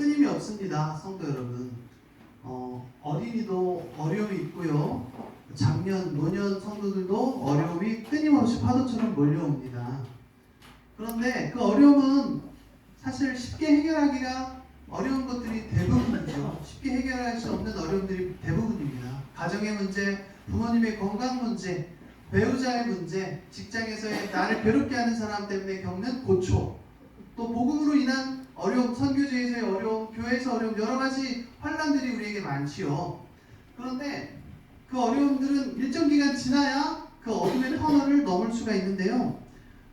끊임이 없습니다. 성도 여러분. 어린이도 어려움이 있고요. 장년, 노년 성도들도 어려움이 끊임없이 파도처럼 몰려옵니다. 그런데 그 어려움은 사실 쉽게 해결하기가 어려운 것들이 대부분이죠. 쉽게 해결할 수 없는 어려움들이 대부분입니다. 가정의 문제, 부모님의 건강 문제, 배우자의 문제, 직장에서의 나를 괴롭게 하는 사람 때문에 겪는 고초, 또 복음으로 인한 어려움, 선교제에서의 어려움, 교회에서 어려움, 여러 가지 환난들이 우리에게 많지요. 그런데 그 어려움들은 일정 기간 지나야 그 어둠의 터널을 넘을 수가 있는데요.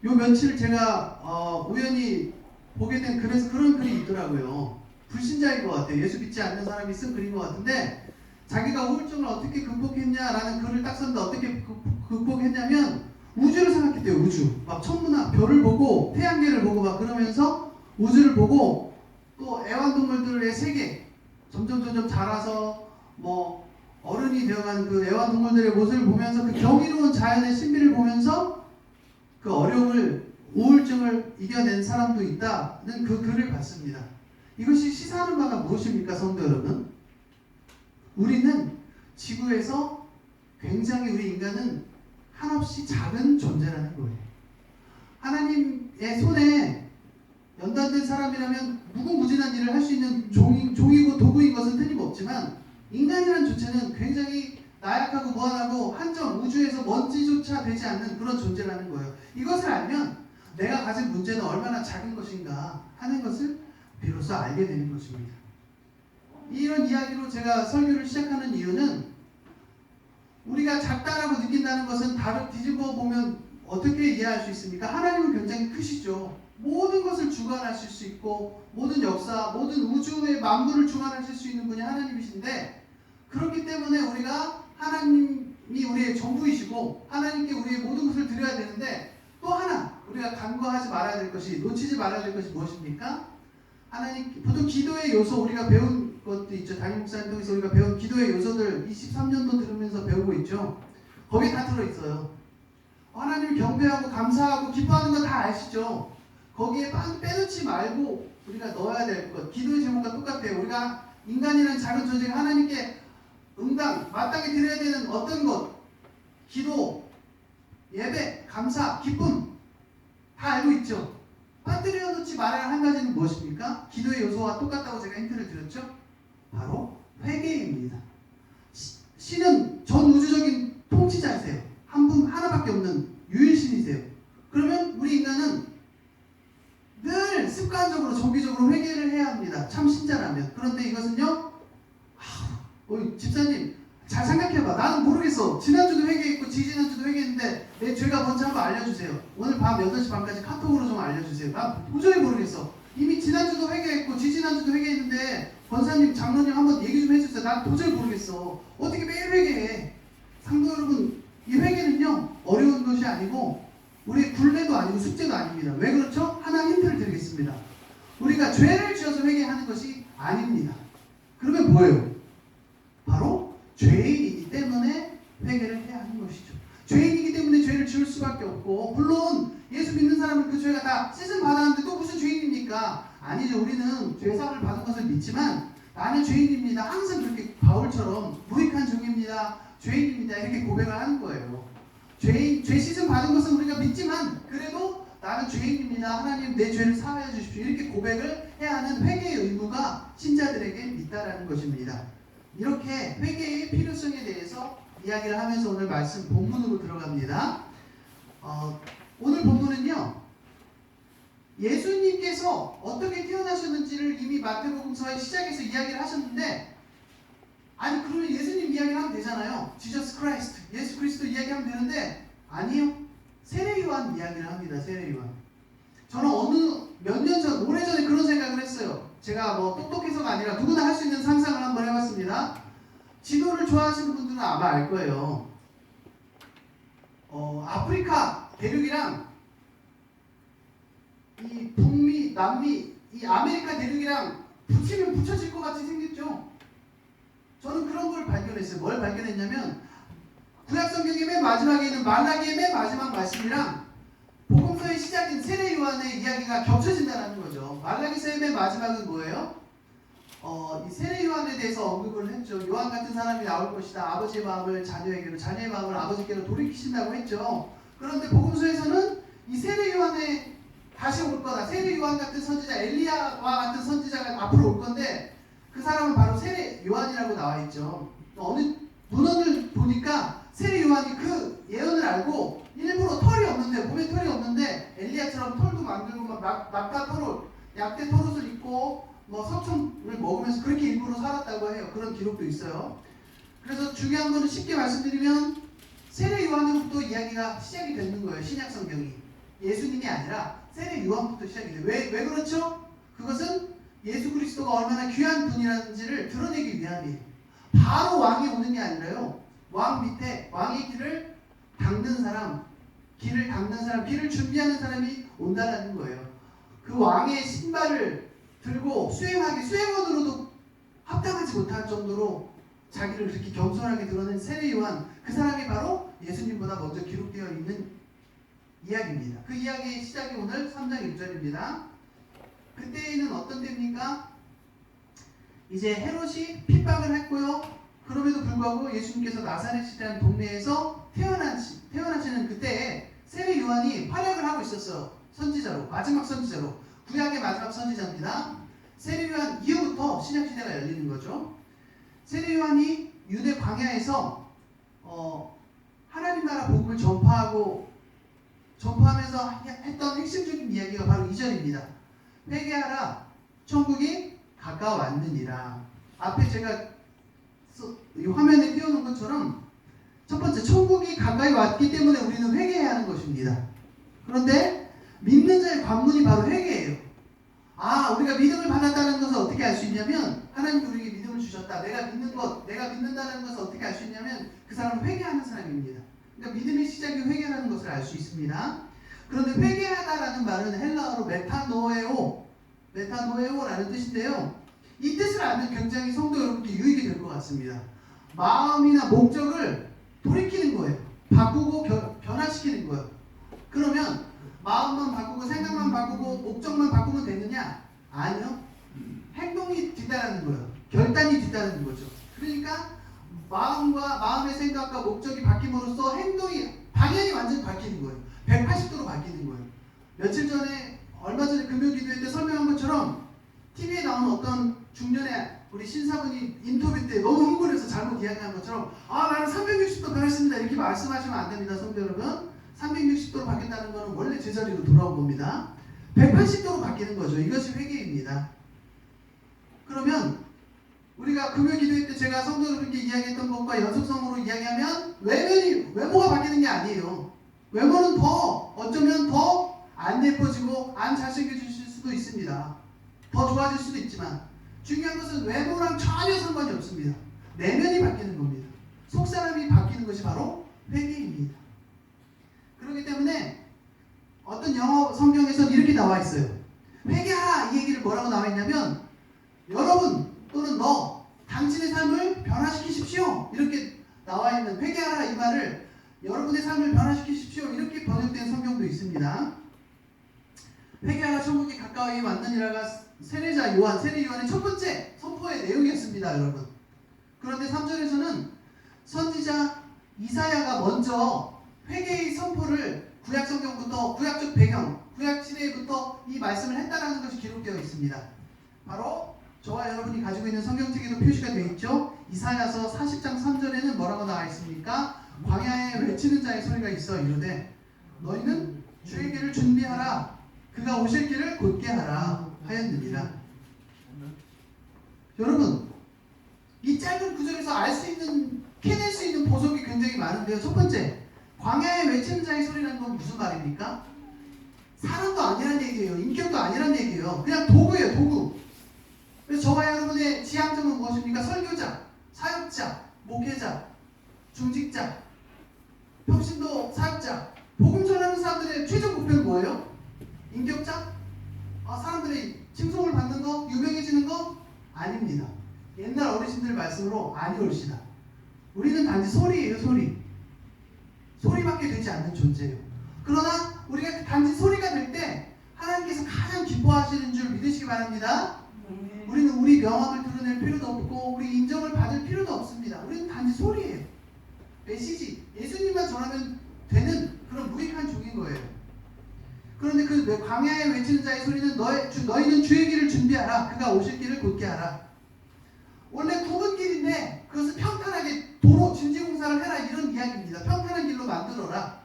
요 며칠 제가 우연히 보게 된 글에서 그런 글이 있더라고요. 불신자인 것 같아요. 예수 믿지 않는 사람이 쓴 글인 것 같은데, 자기가 우울증을 어떻게 극복했냐라는 글을 딱 썼는데, 어떻게 극복했냐면 우주를 생각했대요. 우주. 막 천문학, 별을 보고 태양계를 보고 막 그러면서 우주를 보고, 또 애완동물들의 세계 점점 자라서 뭐 어른이 되어가는 그 애완동물들의 모습을 보면서 그 경이로운 자연의 신비를 보면서 그 어려움을, 우울증을 이겨낸 사람도 있다는 그 글을 봤습니다. 이것이 시사하는 바가 무엇입니까, 성도 여러분? 우리는 지구에서 굉장히, 우리 인간은 한없이 작은 존재라는 거예요. 하나님의 손에 연단된 사람이라면 무궁무진한 일을 할 수 있는 종이고 도구인 것은 틀림없지만, 인간이라는 존재는 굉장히 나약하고 무한하고 한정, 우주에서 먼지조차 되지 않는 그런 존재라는 거예요. 이것을 알면 내가 가진 문제는 얼마나 작은 것인가 하는 것을 비로소 알게 되는 것입니다. 이런 이야기로 제가 설교를 시작하는 이유는, 우리가 작다라고 느낀다는 것은 뒤집어 보면 어떻게 이해할 수 있습니까? 하나님은 굉장히 크시죠. 모든 것을 주관하실 수 있고, 모든 역사, 모든 우주의 만물을 주관하실 수 있는 분이 하나님이신데, 그렇기 때문에 우리가 하나님이 우리의 전부이시고 하나님께 우리의 모든 것을 드려야 되는데, 또 하나 우리가 간과하지 말아야 될 것이, 놓치지 말아야 될 것이 무엇입니까? 하나님, 보통 기도의 요소, 우리가 배운 것도 있죠. 담임 목사님 통해서 우리가 배운 기도의 요소들 23년도 들으면서 배우고 있죠. 거기에 다 들어있어요. 하나님을 경배하고 감사하고 기뻐하는 거 다 아시죠? 거기에 빼놓지 말고 우리가 넣어야 될 것, 기도의 제목과 똑같아요. 우리가 인간이라는 작은 존재가 하나님께 마땅히 드려야 되는 어떤 것, 기도, 예배, 감사, 기쁨 다 알고 있죠. 빠뜨려 놓지 말아야 할 한 가지는 무엇입니까? 기도의 요소와 똑같다고 제가 힌트를 드렸죠. 바로 회개입니다. 신은 전 우주적인 통치자이세요. 한 분 하나밖에 없는 유일신이세요. 그러면 우리 인간은 늘 습관적으로, 정기적으로 회개를 해야 합니다. 참 신자라면. 그런데 이것은요, 집사님 잘 생각해봐. 나는 모르겠어. 지난주도 회개했고 지지난주도 회개했는데 내 죄가 뭔지 한번 알려주세요. 오늘 밤 8시 반까지 카톡으로 좀 알려주세요. 나 도저히 모르겠어. 이미 지난주도 회개했고 지지난주도 회개했는데 권사님, 장로님 한번 얘기 좀 해주세요. 난 도저히 모르겠어. 어떻게 매일 회개해? 상도 여러분, 이 회개는요 어려운 것이 아니고 우리의 굴레도 아니고 숙제도 아닙니다. 왜 그렇죠? 하나 힌트를 드리겠습니다. 우리가 죄를 지어서 회개하는 것이 아닙니다. 그러면 뭐예요? 바로 죄인이기 때문에 회개를 해야 하는 것이죠. 죄인이기 때문에 죄를 지을 수밖에 없고, 물론 예수 믿는 사람은 그 죄가 다 씻음 받았는데 또 무슨 죄인입니까? 아니죠. 우리는 죄사함을 받은 것을 믿지만 나는 죄인입니다. 항상 그렇게 바울처럼 무익한 종입니다. 죄인입니다. 이렇게 고백을 하는 거예요. 죄 씻음 받은 것은 우리가 믿지만 그래도 나는 죄인입니다. 하나님 내 죄를 사하여 주십시오. 이렇게 고백을 해야 하는 회개의 의무가 신자들에게 있다라는 것입니다. 이렇게 회개의 필요성에 대해서 이야기를 하면서 오늘 말씀 본문으로 들어갑니다. 오늘 본문은요, 예수님께서 어떻게 태어나셨는지를 이미 마태복음서의 시작에서 이야기를 하셨는데, 아니 그러면 예수님 이야기를 하면 되잖아요. 지저스 크라이스트, 예수 그리스도 이야기하면 되는데, 아니요. 세례요한 이야기를 합니다. 세례요한. 저는 몇 년 전, 오래전에 그런 생각을 했어요. 제가 뭐 똑똑해서가 아니라 누구나 할 수 있는 상상을 한번 해봤습니다. 지도를 좋아하시는 분들은 아마 알 거예요. 아프리카 대륙이랑 이 북미, 남미, 이 아메리카 대륙이랑 붙이면 붙여질 것 같이 생겼죠. 저는 그런 걸 발견했어요. 뭘 발견했냐면, 구약성경의 맨 마지막에 있는 말라기의 맨 마지막 말씀이랑 복음서의 시작인 세례요한의 이야기가 겹쳐진다는 거죠. 말라기서의 맨 마지막은 뭐예요? 이 세례 요한에 대해서 언급을 했죠. 요한 같은 사람이 나올 것이다. 아버지의 마음을 자녀에게로, 자녀의 마음을 아버지께로 돌이키신다고 했죠. 그런데 복음서에서는 이 세례 요한에 다시 올 거다. 세례 요한 같은 선지자, 엘리야와 같은 선지자가 앞으로 올 건데 그 사람은 바로 세례 요한이라고 나와 있죠. 어느 문헌을 보니까 세례 요한이 그 예언을 알고 일부러 털이 없는데, 몸에 털이 없는데 엘리야처럼 털도 만들고 낙타 털옷, 약대 털옷을 입고 석청을 먹으면서 그렇게 일부러 살았다고 해요. 그런 기록도 있어요. 그래서 중요한 거는 쉽게 말씀드리면 세례 요한으로부터 이야기가 시작이 되는 거예요. 신약 성경이 예수님이 아니라 세례 요한부터 시작이 돼요. 왜 그렇죠? 그것은 예수 그리스도가 얼마나 귀한 분이라는지를 드러내기 위함이에요. 바로 왕이 오는 게 아니라요. 왕 밑에 왕의 길을 닦는 사람, 길을 준비하는 사람이 온다라는 거예요. 그 왕의 신발을 들고 수행원으로도 합당하지 못할 정도로 자기를 그렇게 겸손하게 드러낸 세례 요한, 그 사람이 바로 예수님보다 먼저 기록되어 있는 이야기입니다. 그 이야기의 시작이 오늘 3장 1절입니다. 그때는 어떤 때입니까? 이제 헤롯이 핍박을 했고요. 그럼에도 불구하고 예수님께서 나사렛이라는 동네에서 태어나시는 그때에 세례 요한이 활약을 하고 있었어요. 선지자로, 마지막 선지자로. 구약의 마지막 선지자입니다. 세례 요한 이후부터 신약시대가 열리는 거죠. 세례 요한이 유대 광야에서 하나님 나라 복음을 전파하면서 했던 핵심적인 이야기가 바로 2절입니다. 회개하라, 천국이 가까워왔느니라. 앞에 제가 이 화면에 띄워놓은 것처럼 첫 번째, 천국이 가까이 왔기 때문에 우리는 회개해야 하는 것입니다. 그런데 믿는 자의 관문이 바로 회개예요. 우리가 믿음을 받았다는 것을 어떻게 알 수 있냐면, 하나님이 우리에게 믿음을 주셨다. 내가 믿는다는 것을 어떻게 알 수 있냐면 그 사람은 회개하는 사람입니다. 그러니까 믿음의 시작이 회개라는 것을 알 수 있습니다. 그런데 회개하다라는 말은 헬라어로 메타노에오라는 뜻인데요. 이 뜻을 알면 굉장히 성도 여러분께 유익이 될 것 같습니다. 마음이나 목적을 돌이키는 거예요. 바꾸고 변화시키는 거예요. 그러면 마음만 바꾸고 생각만 바꾸고 목적만 바꾸면 되느냐? 아니요. 행동이 뒤따르는 거예요. 결단이 뒤따르는 거죠. 그러니까 마음의 생각과 목적이 바뀜으로써 행동이 당연히 완전히 바뀌는 거예요. 180도로 바뀌는 거예요. 얼마 전에 금요 기도회 때 설명한 것처럼 TV에 나오는 어떤 중년의 우리 신사분이 인터뷰 때 너무 흥분해서 잘못 이야기한 것처럼 나는 360도 변했습니다. 이렇게 말씀하시면 안 됩니다. 성도 여러분. 360도로 바뀐다는 것은 원래 제자리로 돌아온 겁니다. 180도로 바뀌는 거죠. 이것이 회개입니다. 그러면 우리가 금요 기도회 때 제가 성도 여러분께 이야기했던 것과 연속성으로 이야기하면 외모가 바뀌는 게 아니에요. 외모는 어쩌면 더 안 예뻐지고 안 잘생겨지실 수도 있습니다. 더 좋아질 수도 있지만 중요한 것은 외모랑 전혀 상관이 없습니다. 내면이 바뀌는 겁니다. 속사람이 바뀌는 것이 바로 회개입니다. 그렇기 때문에 어떤 영어 성경에서는 이렇게 나와 있어요. 회개하라, 이 얘기를 뭐라고 나와 있냐면, 여러분 또는 너, 당신의 삶을 변화시키십시오, 이렇게 나와 있는 회개하라 이 말을 여러분의 삶을 변화시키십시오, 이렇게 번역된 성경도 있습니다. 회개하라, 천국이 가까이 왔느니라가 세례 요한의 첫 번째 선포의 내용이었습니다, 여러분. 그런데 3절에서는 선지자 이사야가 먼저 회개의 선포를 구약 성경부터, 구약적 배경, 구약 시대부터 이 말씀을 했다라는 것이 기록되어 있습니다. 바로 저와 여러분이 가지고 있는 성경책에도 표시가 되어 있죠. 이사야서 40장 3절에는 뭐라고 나와 있습니까? 광야에 외치는 자의 소리가 있어 이르되 너희는 주의 길을 준비하라, 그가 오실 길을 곧게 하라 하였느니라. 여러분, 이 짧은 구절에서 캐낼 수 있는 보석이 굉장히 많은데요. 첫 번째, 광야에 외치는 자의 소리라는 건 무슨 말입니까? 사람도 아니란 얘기예요. 인격도 아니란 얘기예요. 그냥 도구예요, 도구. 그래서 저와 여러분의 지향점은 무엇입니까? 설교자, 사역자, 목회자, 중직자, 평신도 사역자, 복음 전하는 사람들의 최종 목표는 뭐예요? 인격자? 사람들이 칭송을 받는 거? 유명해지는 거? 아닙니다. 옛날 어르신들 말씀으로 아니올시다. 우리는 단지 소리예요, 소리. 소리밖에 되지 않는 존재예요. 그러나 우리가 단지 소리가 될 때 하나님께서 가장 기뻐하시는 줄 믿으시기 바랍니다. 우리는 우리 명함을 낼 필요도 없고 우리 인정을 받을 필요도 없습니다. 우리는 단지 소리예요. 메시지. 예수님만 전하면 되는 그런 무익한 종인 거예요. 그런데 그 광야에 외치는 자의 소리는 너희는 주의 길을 준비하라. 그가 오실 길을 곧게 하라. 원래 굽은 길인데 그것을 평탄하게 도로 진지공사를 해라 이런 이야기입니다. 평탄한 길로 만들어라.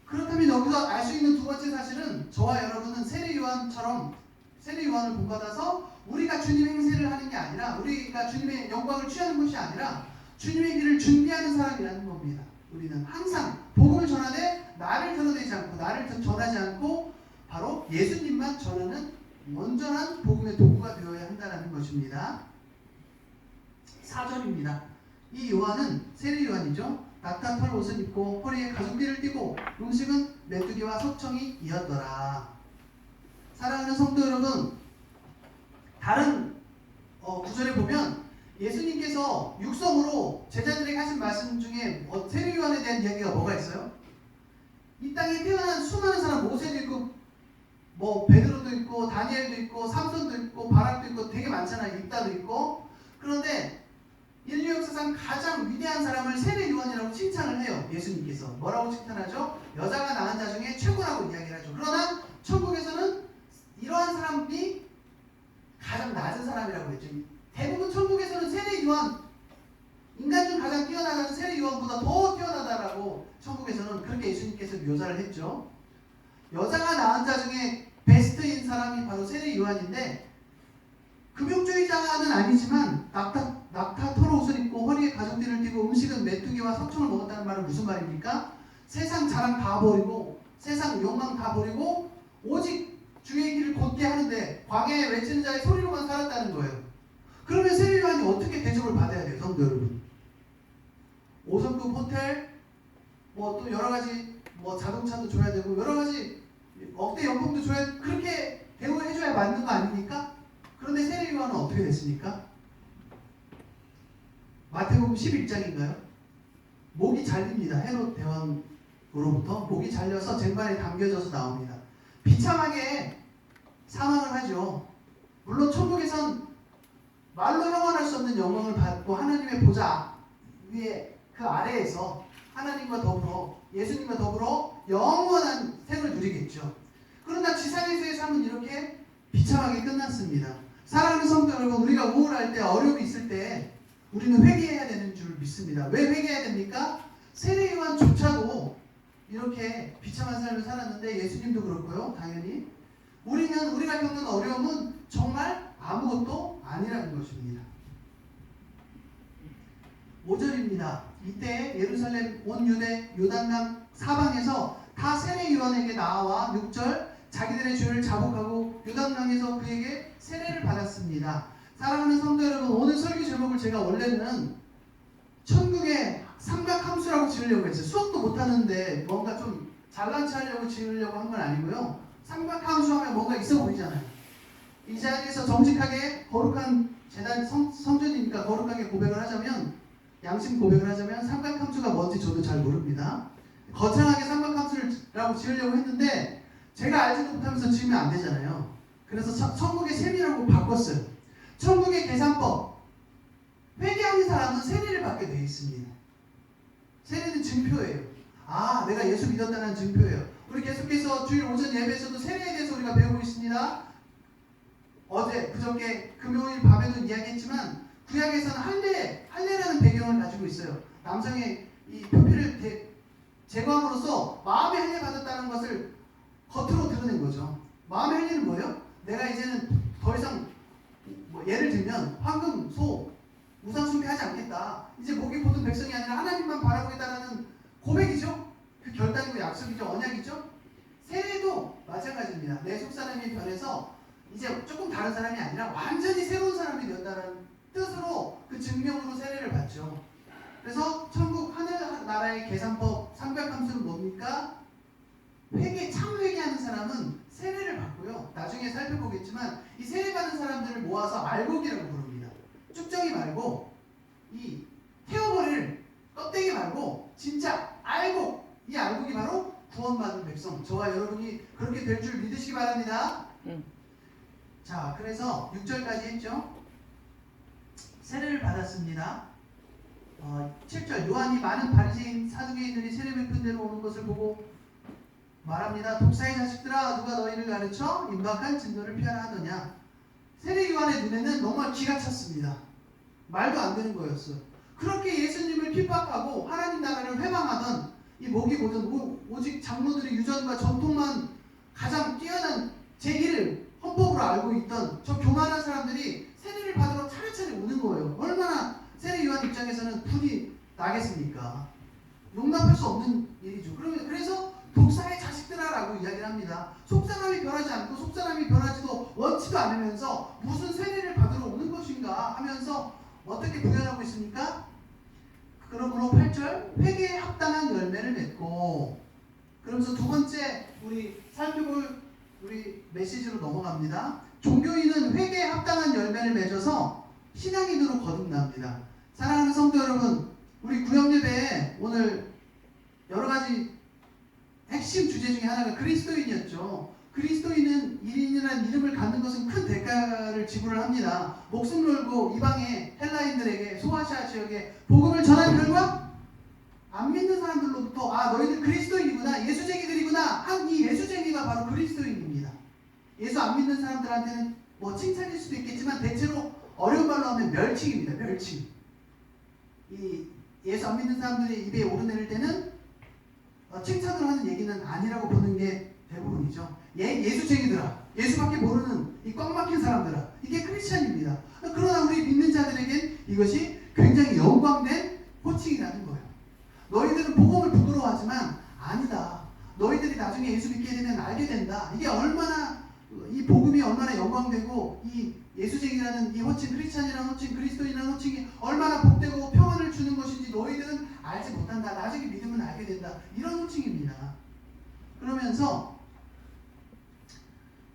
그렇다면 여기서 알 수 있는 두 번째 사실은 저와 여러분은 세례 요한을 본받아서 우리가 주님 행세를 하는 게 아니라 우리가 주님의 영광을 취하는 것이 아니라 주님의 길을 준비하는 사람이라는 겁니다. 우리는 항상 복음을 전하되 나를 드러내지 않고 나를 전하지 않고 바로 예수님만 전하는 온전한 복음의 도구가 되어야 한다는 것입니다. 4절입니다. 이 요한은 세례 요한이죠. 낙타 털 옷을 입고 허리에 가죽띠를 띠고 음식은 메뚜기와 석청이 이었더라. 사랑하는 성도 여러분, 다른 구절에 보면 예수님께서 육성으로 제자들에게 하신 말씀 중에 세례 요한에 대한 이야기가 뭐가 있어요? 이 땅에 태어난 수많은 사람, 모세도 있고 베드로도 있고 다니엘도 있고 삼손도 있고 바락도 있고 되게 많잖아요. 입다도 있고. 그런데 인류 역사상 가장 위대한 사람을 세례 요한이라고 칭찬을 해요. 예수님께서 뭐라고 칭찬하죠? 여자가 낳은 자 중에 최고라고 이야기를 하죠. 그러나 천국에서는 이러한 사람이 가장 낮은 사람이라고 했죠. 대부분 천국에서는 세례 요한, 인간 중 가장 뛰어나는 세례 요한보다 더 뛰어나다라고 천국에서는 그렇게 예수님께서 묘사를 했죠. 여자가 낳은 자 중에 베스트인 사람이 바로 세례 요한인데, 금욕주의자는 아니지만 낙타 털 옷을 입고 허리에 가죽띠를 띠고 음식은 메뚜기와 석청을 먹었다는 말은 무슨 말입니까? 세상 자랑 다 버리고 세상 욕망 다 버리고 오직 주의 길을 곧게 하는데 광야에 외치는 자의 소리로만 살았다는 거예요. 그러면 세례 요한이 어떻게 대접을 받아야 돼요, 성도 여러분? 5성급 호텔, 또 여러 가지 자동차도 줘야 되고 여러 가지 억대 연봉도 줘야, 그렇게 대우해줘야 맞는 거 아닙니까? 그런데 세례 요한은 어떻게 됐습니까? 마태복음 11장인가요? 목이 잘립니다. 헤롯 대왕으로부터 목이 잘려서 쟁반에 담겨져서 나옵니다. 비참하게 사망을 하죠. 물론 천국에선 말로 형언할 수 없는 영광을 받고 하나님의 보좌 위에 그 아래에서 하나님과 더불어 예수님과 더불어 영원한 생을 누리겠죠. 그러나 지상에서의 삶은 이렇게 비참하게 끝났습니다. 사랑하는 성도 여러분, 우리가 우울할 때, 어려움이 있을 때 우리는 회개해야 되는 줄 믿습니다. 왜 회개해야 됩니까? 세례 요한조차도 이렇게 비참한 삶을 살았는데 예수님도 그렇고요. 당연히 우리가 겪는 어려움은 정말 아무것도 아니라는 것입니다. 5절입니다. 이때 예루살렘 온 유대 요단강 사방에서 다 세례 요한에게 나와 6절 자기들의 죄를 자복하고 요단강에서 그에게 세례를 받았습니다. 사랑하는 성도 여러분, 오늘 설교 제목을 제가 원래는 천국의 삼각함수라고 지으려고 했어요. 수업도 못하는데 뭔가 좀 잘난 체 하려고 지으려고 한 건 아니고요. 삼각함수 하면 뭔가 있어 보이잖아요. 이 자리에서 정직하게 거룩한 재단 성전이니까 거룩하게 고백을 하자면, 양심 고백을 하자면 삼각함수가 뭔지 저도 잘 모릅니다. 거창하게 삼각함수라고 지으려고 했는데 제가 알지도 못하면서 지으면 안 되잖아요. 그래서 천국의 셈이라고 바꿨어요. 천국의 계산법. 회개하는 사람은 세례를 받게 되어 있습니다. 세례는 증표예요. 내가 예수 믿었다는 증표예요. 우리 계속해서 주일 오전 예배에서도 세례에 대해서 우리가 배우고 있습니다. 그저께 금요일 밤에도 이야기했지만 구약에서는 할례라는 배경을 가지고 있어요. 남성의 이 표피를 제거함으로써 마음의 할례 받았다는 것을 겉으로 드러낸 거죠. 마음의 할례는 뭐예요? 내가 이제는 더 이상 예를 들면 황금, 소, 우상 숭배하지 않겠다. 이제 목이 보던 백성이 아니라 하나님만 바라보겠다라는 고백이죠. 그 결단이고 약속이죠. 언약이죠. 세례도 마찬가지입니다. 내 속사람이 변해서 이제 조금 다른 사람이 아니라 완전히 새로운 사람이 되었다는 뜻으로 그 증명으로 세례를 받죠. 그래서 천국 하늘나라의 계산법 삼각함수는 뭡니까? 참 회개하는 사람은 세례를 받고요. 나중에 살펴보겠지만 이 세례받은 사람들을 모아서 알곡이라고 부릅니다. 쭉정이 말고 이 태워버릴 껍데기 말고 진짜 알곡, 이 알곡이 바로 구원받은 백성, 저와 여러분이 그렇게 될 줄 믿으시기 바랍니다. 자, 그래서 6절까지 했죠. 세례를 받았습니다. 7절 요한이 많은 바리새인 사두개인들이 세례 베푼 데로 오는 것을 보고 말합니다. 독사의 자식들아, 누가 너희를 가르쳐 임박한 진노를 피하라 하느냐. 세례 요한의 눈에는 정말 기가 찼습니다. 말도 안 되는 거였어요. 그렇게 예수님을 핍박하고 하나님 나라를 회방하던 이 목이 고든 오직 장로들의 유전과 전통만 가장 뛰어난 제기를 헌법으로 알고 있던 저 교만한 사람들이 세례를 받으러 차례차례 오는 거예요. 얼마나 세례 요한 입장에서는 분이 나겠습니까? 용납할 수 없는 일이죠. 그래서 독사의 자식들아라고 이야기를 합니다. 속사람이 변하지 않고 속사람이 변하지도 원치도 않으면서 무슨 세례를 받으러 오는 것인가 하면서 어떻게 부연하고 있습니까? 그러므로 8절 회개에 합당한 열매를 맺고, 그러면서 두 번째 우리 살펴볼 우리 메시지로 넘어갑니다. 종교인은 회개에 합당한 열매를 맺어서 신앙인으로 거듭납니다. 사랑하는 성도 여러분, 우리 구역예배에 오늘 여러 가지 핵심 주제 중에 하나가 그리스도인이었죠. 그리스도인은 1인이라는 이름을 갖는 것은 큰 대가를 지불을 합니다. 목숨 걸고 이방의 헬라인들에게 소아시아 지역에 복음을 전한 결과 안 믿는 사람들로부터 너희들 그리스도인이구나, 예수쟁이들이구나 한 이 예수쟁이가 바로 그리스도인입니다. 예수 안 믿는 사람들한테는 뭐 칭찬일 수도 있겠지만 대체로 어려운 말로 하면 멸칭입니다. 멸칭. 이 예수 안 믿는 사람들이 입에 오르내릴 때는 칭찬으로 하는 얘기는 아니라고 보는 게 대부분이죠. 예수쟁이들아, 예수밖에 모르는 이 꽉 막힌 사람들아, 이게 크리스찬입니다. 그러나 우리 믿는 자들에겐 이것이 굉장히 영광된 호칭이라는 거예요. 너희들은 복음을 부끄러워하지만 아니다. 너희들이 나중에 예수 믿게 되면 알게 된다. 이게 얼마나 이 복음이 얼마나 영광되고 이 예수쟁이라는 이 호칭, 크리스찬이라는 호칭, 그리스도인이라는 호칭이 얼마나 복되고 평안을 주는 것인지 너희들은 알지 못한다. 나중에 믿으면 알게 된다. 이런 호칭입니다. 그러면서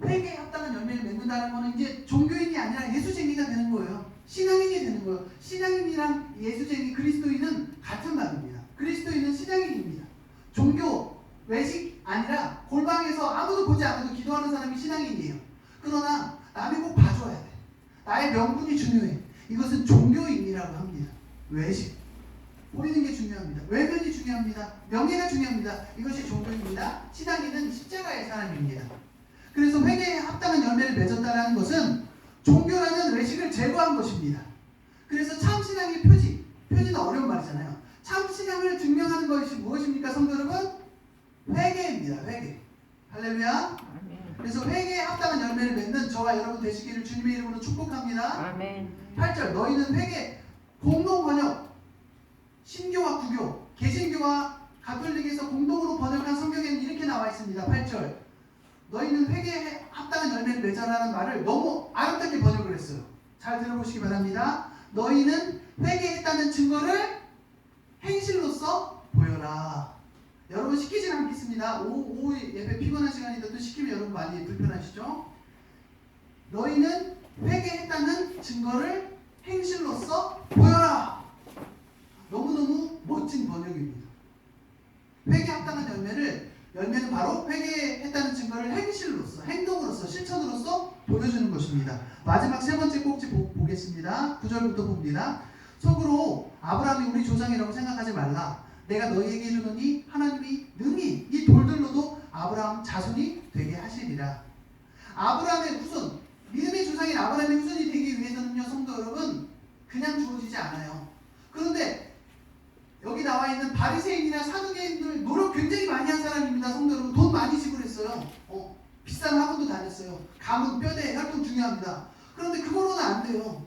회개에 합당한 열매를 맺는다는 것은 이제 종교인이 아니라 예수쟁이가 되는 거예요. 신앙인이 되는 거예요. 신앙인이랑 예수쟁이, 그리스도인은 같은 말입니다. 그리스도인은 신앙인입니다. 종교, 외식 아니라 골방에서 아무도 보지 않아도 기도하는 사람이 신앙인이에요. 그러나 남이 꼭 봐줘야 돼. 나의 명분이 중요해. 이것은 종교인이라고 합니다. 외식. 보이는 게 중요합니다. 외면이 중요합니다. 명예가 중요합니다. 이것이 종교입니다. 신앙인은 십자가의 사람입니다. 그래서 회개에 합당한 열매를 맺었다는 것은 종교라는 외식을 제거한 것입니다. 그래서 참신앙의 표지는 어려운 말이잖아요. 참신앙을 증명하는 것이 무엇입니까, 성도 여러분? 회개입니다. 회개. 할렐루야. 아멘. 그래서 회개에 합당한 열매를 맺는 저와 여러분 되시기를 주님의 이름으로 축복합니다. 아멘. 8절 너희는 회개, 공동 번역, 신교와 구교, 개신교와 가톨릭에서 공동으로 번역한 성경에는 이렇게 나와 있습니다. 8절 너희는 회개에 합당한 열매를 맺어라는 말을 너무 아름답게 번역을 했어요. 잘 들어보시기 바랍니다. 너희는 회개했다는 증거를 행실로서 보여라. 여러분 시키진 않겠습니다. 오후 예배 피곤한 시간인데 또 시키면 여러분 많이 불편하시죠? 너희는 회개했다는 증거를 행실로서 보여라. 너무너무 멋진 번역입니다. 회개 합당한 열매는 바로 회개했다는 증거를 행실로서, 행동으로서, 실천으로서 보여주는 것입니다. 마지막 세 번째 꼭지 보겠습니다. 9절부터 봅니다. 속으로 아브라함이 우리 조상이라고 생각하지 말라. 내가 너희에게 이르노니 하나님이 능히 이 돌들로도 아브라함 자손이 되게 하시리라. 아브라함의 후손, 믿음의 조상인 아브라함의 후손이 되기 위해서는요, 성도 여러분, 그냥 주어지지 않아요. 그런데 여기 나와 있는 바리새인이나 사두개인들 노력 굉장히 많이 한 사람입니다. 성도 여러분, 돈 많이 지불했어요. 비싼 학원도 다녔어요. 가문, 뼈대, 혈통 중요합니다. 그런데 그거로는 안 돼요.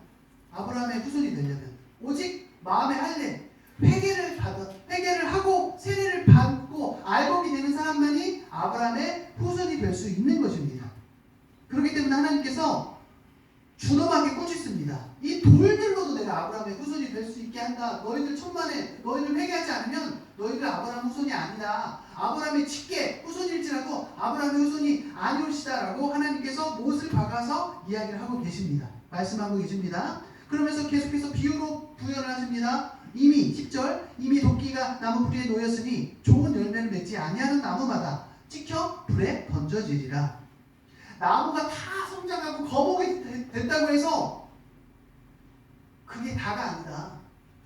아브라함의 후손이 되려면 오직 마음의 할례, 회개를 하고 세례를 받고 알곡이 되는 사람만이 아브라함의 후손이 될 수 있는 것입니다. 그렇기 때문에 하나님께서 준엄하게 꾸짖습니다. 이 돌들로도 내가 아브라함의 후손이 될 수 있게 한다. 너희들 천만에 너희들 회개하지 않으면 너희들 아브라함 후손이 아니다. 아브라함의 직계 후손일지라도 아브라함의 후손이 아니올시다라고 하나님께서 못을 박아서 이야기를 하고 계십니다. 말씀하고 계십니다. 그러면서 계속해서 비유로 부연을 하십니다. 이미 10절 이미 도끼가 나무 뿌리에 놓였으니 좋은 열매를 맺지 아니하는 나무마다 찍혀 불에 던져지리라. 나무가 다 성장하고 거목이 됐다고 해서 그 그게 다가 아니다.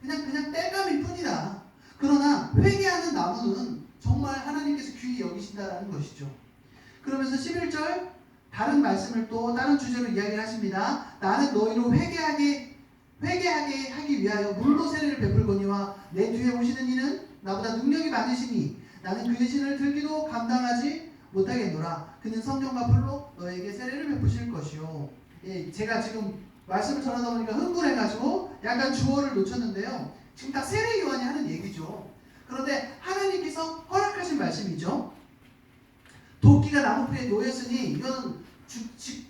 그냥 땔감일 뿐이다. 그러나 회개하는 나무는 정말 하나님께서 귀히 여기신다라는 것이죠. 그러면서 11절 다른 말씀을 또 다른 주제로 이야기를 하십니다. 나는 너희로 회개하게 하기 위하여 물로 세례를 베풀거니와 내 뒤에 오시는 이는 나보다 능력이 많으시니 나는 그의 신을 들기도 감당하지 못하겠노라. 그는 성령과 불로 너에게 세례를 베푸실 것이요. 예, 제가 지금 말씀을 전하다 보니까 흥분해가지고 약간 주어를 놓쳤는데요. 지금 다 세례 요한이 하는 얘기죠. 그런데 하나님께서 허락하신 말씀이죠. 도끼가 나무풀에 놓였으니 이거는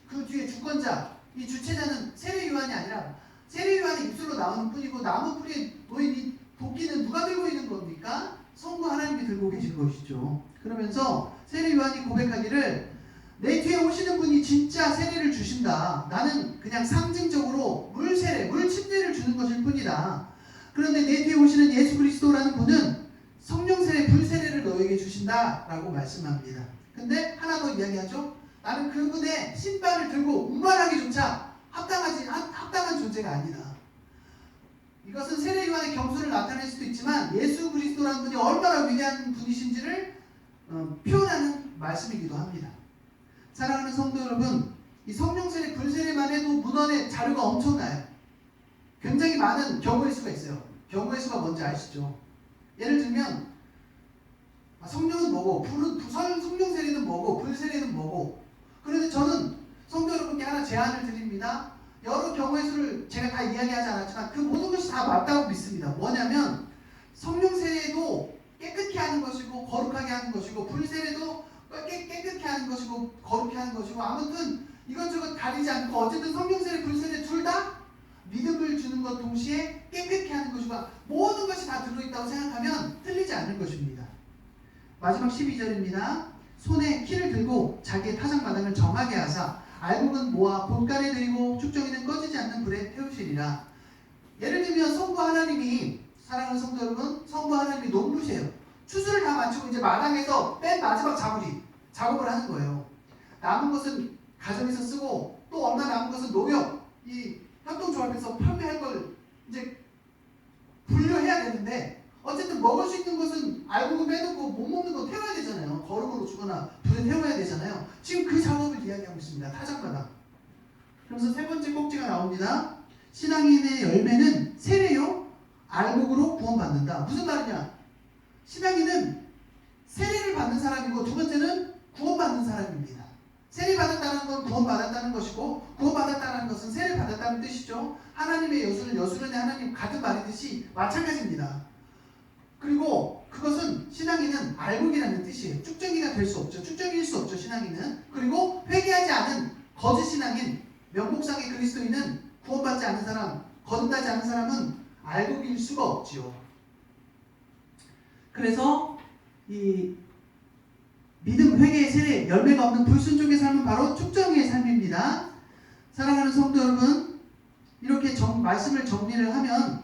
그 뒤에 주권자, 이 주체자는 세례 요한이 아니라 세례 요한의 입술로 나오는 뿐이고 나무풀에 놓인 이 도끼는 누가 들고 있는 겁니까? 성부 하나님이 들고 계신 것이죠. 그러면서 세례 요한이 고백하기를 내 뒤에 오시는 분이 진짜 세례를 주신다. 나는 그냥 상징적으로 물 세례, 물 침례를 주는 것일 뿐이다. 그런데 내 뒤에 오시는 예수 그리스도라는 분은 성령 세례, 불 세례를 너에게 주신다라고 말씀합니다. 근데 하나 더 이야기하죠. 나는 그분의 신발을 들고 운반하기조차 합당한 존재가 아니다. 이것은 세례 요한의 겸손을 나타낼 수도 있지만 예수 그리스도라는 분이 얼마나 위대한 분이신지를 표현하는 말씀이기도 합니다. 사랑하는 성도 여러분, 이 성령 세례, 불 세례만 해도 문헌에 자료가 엄청나요. 굉장히 많은 경우의 수가 있어요. 경우의 수가 뭔지 아시죠? 예를 들면 성령은 뭐고, 성령 세례는 뭐고, 불 세례는 뭐고. 그런데 저는 성도 여러분께 하나 제안을 드립니다. 여러 경우의 수를 제가 다 이야기하지 않았지만 그 모든 것이 다 맞다고 믿습니다. 뭐냐면 성령 세례도 깨끗게 하는 것이고 거룩하게 하는 것이고 불 세례도 깨끗게 하는 것이고 거룩게 하는 것이고 아무튼 이것저것 가리지 않고 어쨌든 성령 세례, 불 세례 둘 다 믿음을 주는 것 동시에 깨끗게 하는 것이고 모든 것이 다 들어있다고 생각하면 틀리지 않을 것입니다. 마지막 12절입니다. 손에 키를 들고 자기의 타작마당을 정하게 하사 알곡은 모아 본간에 들이고 축정이는 꺼지지 않는 불에 태우시리라. 예를 들면 성부 하나님이, 사랑하는 성도 여러분, 성부 하나님이 농부세요. 추수를 다 마치고 이제 마당에서 맨 마지막 작업을 하는 거예요. 남은 것은 가정에서 쓰고 또 얼마 남은 것은 농협, 이 협동조합에서 판매할 걸 이제 분류해야 되는데 어쨌든 먹을 수 있는 것은 알곡은 빼놓고 못 먹는 거 태워야 되잖아요. 거름으로 주거나 불에 태워야 되잖아요. 지금 그 작업을 이야기하고 있습니다. 타작마당. 그래서 세 번째 꼭지가 나옵니다. 신앙인의 열매는 세례요, 알곡으로 구원받는다. 무슨 말이냐? 신앙인은 세례를 받는 사람이고 두 번째는 구원받는 사람입니다. 세례받았다는 건 구원받았다는 것이고 구원받았다는 것은 세례받았다는 뜻이죠. 하나님의 여수론의 하나님 가득 말이듯이 마찬가지입니다. 그리고 그것은 신앙인은 알곡이라는 뜻이에요. 쭉정이가 될 수 없죠. 쭉정일 수 없죠. 신앙인은. 그리고 회개하지 않은 거짓 신앙인, 명목상의 그리스도인은 구원받지 않은 사람, 거듭나지 않은 사람은 알곡일 수가 없지요. 그래서 이 믿음, 회개, 세례, 열매가 없는 불순종의 삶은 바로 축정의 삶입니다. 사랑하는 성도 여러분, 이렇게 말씀을 정리를 하면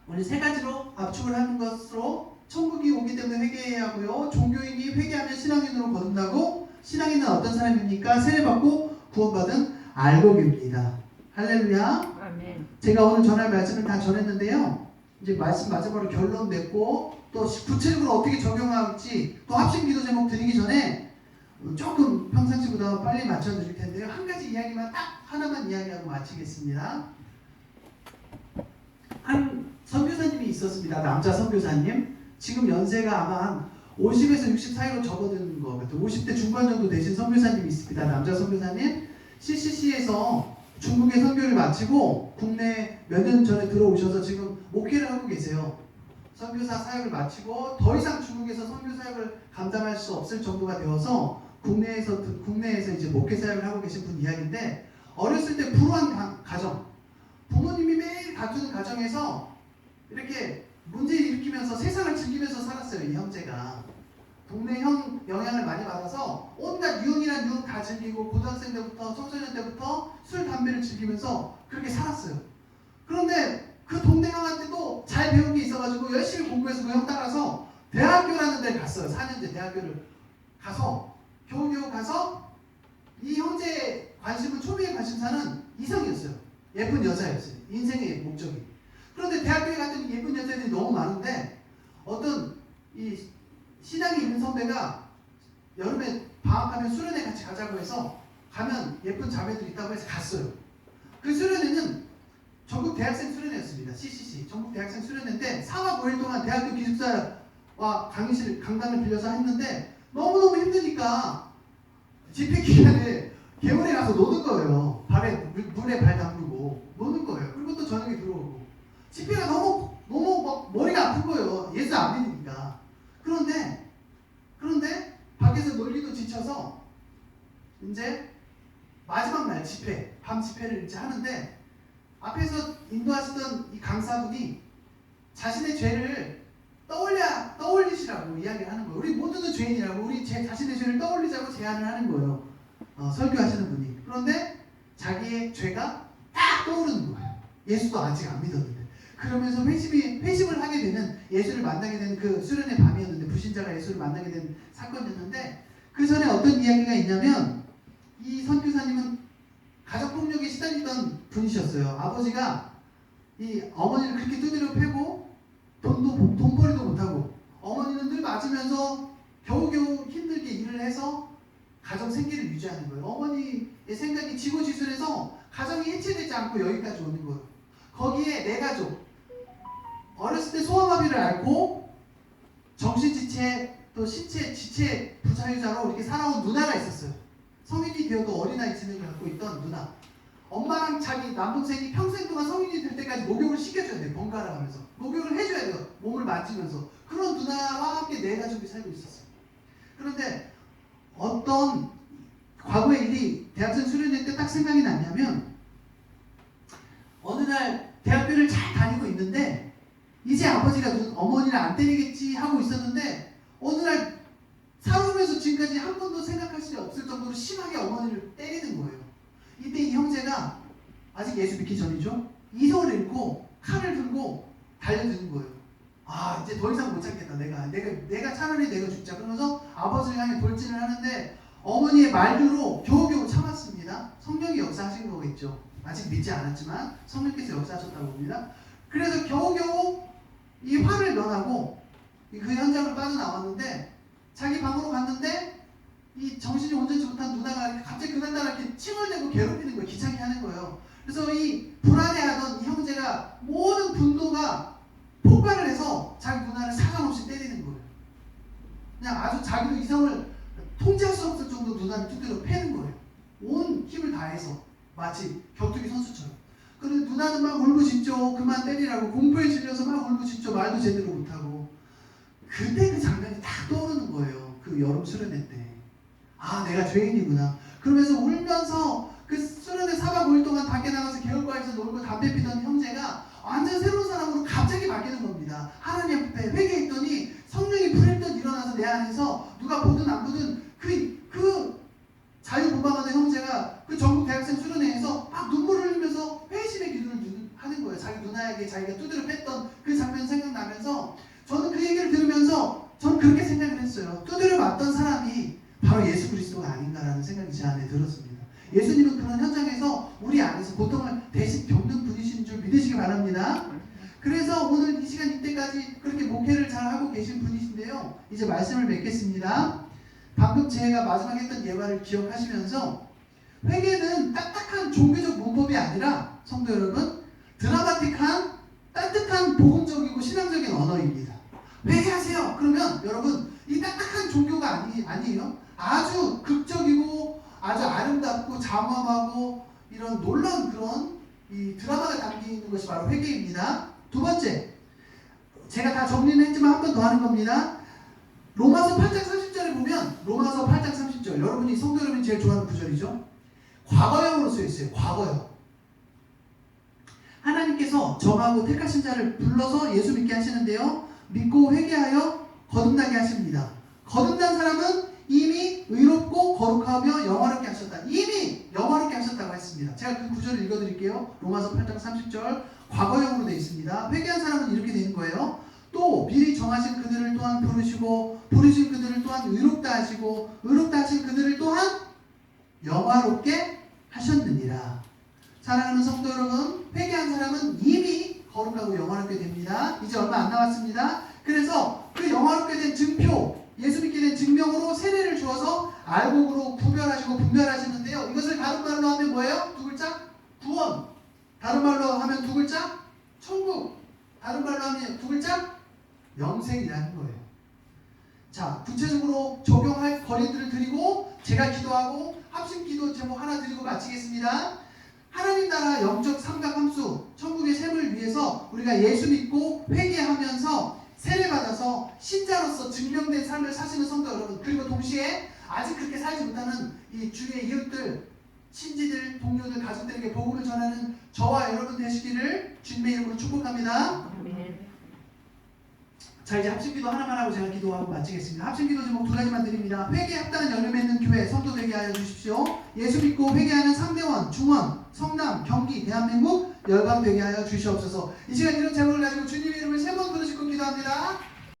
우리 세 가지로 압축을 하는 것으로 천국이 오기 때문에 회개해야 하고요. 종교인이 회개하면 신앙인으로 거듭나고 신앙인은 어떤 사람입니까? 세례받고 구원받은 알곡입니다. 할렐루야. 아멘. 제가 오늘 전할 말씀을 다 전했는데요. 이제 말씀 마지막으로 결론 맺고 또 구체적으로 어떻게 적용할지 또 합심 기도 제목 드리기 전에 조금 평상시보다 빨리 맞춰드릴 텐데요. 한 가지 이야기만 딱 하나만 이야기하고 마치겠습니다. 한 선교사님이 있었습니다. 남자 선교사님. 지금 연세가 아마 한 50에서 60 사이로 접어드는 것 같아요. 50대 중반 정도 되신 선교사님이 있습니다. 남자 선교사님. CCC에서 중국의 선교를 마치고 국내 몇 년 전에 들어오셔서 지금 목회를 하고 계세요. 선교사 사역을 마치고 더 이상 중국에서 선교 사역을 감당할 수 없을 정도가 되어서 국내에서 이제 목회 사역을 하고 계신 분 이야기인데 어렸을 때 불우한 가정, 부모님이 매일 다투는 가정에서 이렇게 문제를 일으키면서 세상을 즐기면서 살았어요. 이 형제가. 동네 형 영향을 많이 받아서 온갖 유흥이란 유흥 다 즐기고 고등학생 때부터 청소년 때부터 술, 담배를 즐기면서 그렇게 살았어요. 그런데 그 동네 형한테도 잘 배운 게 있어가지고 열심히 공부해서 그 형 따라서 대학교라는 데 갔어요. 4년제 대학교를 가서 겨우겨우 가서 이 형제의 관심은 초미의 관심사는 이성이었어요. 예쁜 여자였어요. 인생의 목적이. 그런데 대학교에 갔더니 예쁜 여자들이 너무 많은데 어떤 이 신앙이 있는 선배가 여름에 방학하면 수련회 같이 가자고 해서 가면 예쁜 자매들이 있다고 해서 갔어요. 그 수련회는 전국 대학생 수련회였습니다. CCC 전국 대학생 수련회인데 4박 5일 동안 대학교 기숙사와 강당을 빌려서 했는데 너무너무 힘드니까 집회 기간에 개울에 가서 노는 거예요. 물에 발 담그고 노는 거예요. 그리고 또 저녁에 들어오고 집회가 너무 막 머리가 아픈 거예요. 예수 안 믿으니까. 그런데 밖에서 놀기도 지쳐서 이제 마지막 날 집회, 밤 집회를 이제 하는데 앞에서 인도하시던 이 강사분이 자신의 죄를 떠올리시라고 이야기를 하는 거예요. 우리 모두는 죄인이라고 우리 자신의 죄를 떠올리자고 제안을 하는 거예요. 설교하시는 분이. 그런데 자기의 죄가 딱 떠오르는 거예요. 예수도 아직 안 믿었는데. 그러면서 회심을 하게 되는, 예수를 만나게 되는 그 수련의 밤이었는데, 불신자가 예수를 만나게 된 사건이었는데, 그 전에 어떤 이야기가 있냐면 이 선교사님은 가족폭력에 시달리던 분이셨어요. 아버지가 이 어머니를 그렇게 두드려 패고 돈벌이도 못하고 어머니는 늘 맞으면서 겨우겨우 힘들게 일을 해서 가정 생계를 유지하는 거예요. 어머니의 생각이 지고지순해서 가정이 해체되지 않고 여기까지 오는 거예요. 거기에 내 가족, 어렸을 때 소아마비를 앓고 정신지체 또 신체 지체 부사유자로 이렇게 살아온 누나가 있었어요. 성인이 되어도 어린아이 지능을 갖고 있던 누나. 엄마랑 자기 남동생이 평생 동안 성인이 될 때까지 목욕을 시켜줘야 돼요. 번갈아 가면서 목욕을 해줘야 돼요. 몸을 만지면서. 그런 누나와 함께 내 가족이 살고 있었어요. 그런데 어떤 과거의 일이 대학생 수련회 때 딱 생각이 났냐면, 어느 날 대학교를 잘 다니고 있는데 이제 아버지가 어머니를 안 때리겠지 하고 있었는데 어느 날 살아오면서 지금까지 한 번도 생각할 수 없을 정도로 심하게 어머니를 때리는 거예요. 이때 이 형제가 아직 예수 믿기 전이죠. 이성을 잃고 칼을 들고 달려드는 거예요. 아, 이제 더 이상 못 참겠다. 내가 차라리 내가 죽자. 그러면서 아버지를 향해 돌진을 하는데 어머니의 말대로 겨우겨우 참았습니다. 성령이 역사하신 거겠죠. 아직 믿지 않았지만 성령께서 역사하셨다고 봅니다. 그래서 겨우겨우 이 화를 면하고 그 현장을 빠져나왔는데 자기 방으로 갔는데 이 정신이 온전치 못한 누나가 갑자기 그날따라 이렇게 침을 내고 괴롭히는 거예요. 귀찮게 하는 거예요. 그래서 이 불안해하던 이 형제가 모든 분노가 폭발을 해서 자기 누나를 사정없이 때리는 거예요. 그냥 아주 자기도 이성을 통제할 수 없을 정도로 누나를 두드려 패는 거예요. 온 힘을 다해서 마치 격투기 선수처럼. 그런데 누나는 막 울부짖죠. 그만 때리라고. 공포에 질려서 막 울부짖죠. 말도 제대로 못하고. 그때 그 장면이 딱 떠오르는 거예요. 그 여름 수련회 때. 아, 내가 죄인이구나. 그러면서 울면서 그 수련회 4박 5일 동안 밖에 나가서 개울바위에서 놀고 담배 피던 형제가 완전 새로운 사람으로 갑자기 바뀌는 겁니다. 하나님 앞에 회개했더니 성령이 불현듯 일어나서 내 안에서 누가 보든 안 보든 그 자유분방하는 형제가 그 전국 대학생 수련회에서 막 눈물을 흘리면서 회심의 기도를 하는 거예요. 자기 누나에게 자기가 두드려 팼던 그 장면 생각나면서 저는 그 얘기를 들으면서 저는 그렇게 생각을 했어요. 두드려 맞던 사람이 바로 예수 그리스도가 아닌가라는 생각이 제 안에 들었습니다. 예수님은 그런 현장에서 우리 안에서 고통을 대신 겪는 분이신 줄 믿으시기 바랍니다. 그래서 오늘 이 시간 이때까지 그렇게 목회를 잘 하고 계신 분이신데요. 이제 말씀을 맺겠습니다. 방금 제가 마지막에 했던 예화를 기억하시면서 회개는 딱딱한 종교적 문법이 아니라 성도 여러분, 드라마틱한 따뜻한 복음적이고 신앙적인 언어입니다. 회개하세요. 그러면 여러분 이 딱딱한 종교가 아니에요. 아주 극적이고 아주 아름답고 장엄하고 이런 놀라운 그런 이 드라마가 담겨 있는 것이 바로 회개입니다. 두 번째, 제가 다 정리는 했지만 한 번 더 하는 겁니다. 로마서 8장 30절에 보면, 로마서 8장 30절, 여러분이 성도 여러분이 제일 좋아하는 구절이죠. 과거형으로 쓰여 있어요. 과거형. 하나님께서 정하고 택하신 자를 불러서 예수 믿게 하시는데요, 믿고 회개하여 거듭나게 하십니다. 거듭난 사람은 이미 의롭고 거룩하며 영화롭게 하셨다. 이미 영화롭게 하셨다고 했습니다. 제가 그 구절을 읽어드릴게요. 로마서 8장 30절 과거형으로 되어 있습니다. 회개한 사람은 이렇게 되는 거예요. 또 미리 정하신 그들을 또한 부르시고 부르신 그들을 또한 의롭다 하시고 의롭다 하신 그들을 또한 영화롭게 하셨느니라. 사랑하는 성도 여러분, 회개한 사람은 이미 거룩하고 영원하게 됩니다. 이제 얼마 안 남았습니다. 그래서 그 영원하게 된 증표, 예수 믿게 된 증명으로 세례를 주어서 알곡으로 구별하시고 분별하시는데요. 이것을 다른 말로 하면 뭐예요? 두 글자? 구원. 다른 말로 하면 두 글자? 천국. 다른 말로 하면 두 글자? 영생이라는 거예요. 자, 구체적으로 적용할 거리들을 드리고 제가 기도하고 합심 기도 제목 하나 드리고 마치겠습니다. 하나님 나라 영적 삼각함수 천국의 셈을 위해서 우리가 예수 믿고 회개하면서 세례받아서 신자로서 증명된 삶을 사시는 성도 여러분, 그리고 동시에 아직 그렇게 살지 못하는 이 주위의 이웃들, 친지들, 동료들, 가족들에게 복음을 전하는 저와 여러분 되시기를 주님의 이름으로 축복합니다. 자, 이제 합심기도 하나만 하고 제가 기도하고 마치겠습니다. 합심기도 제목 두 가지만 드립니다. 회개에 합당한 열매 맺는 교회 성도 되게 하여 주십시오. 예수 믿고 회개하는 상대원, 중원, 성남, 경기, 대한민국 열방 되게 하여 주시옵소서. 이 시간 이런 제목을 가지고 주님의 이름을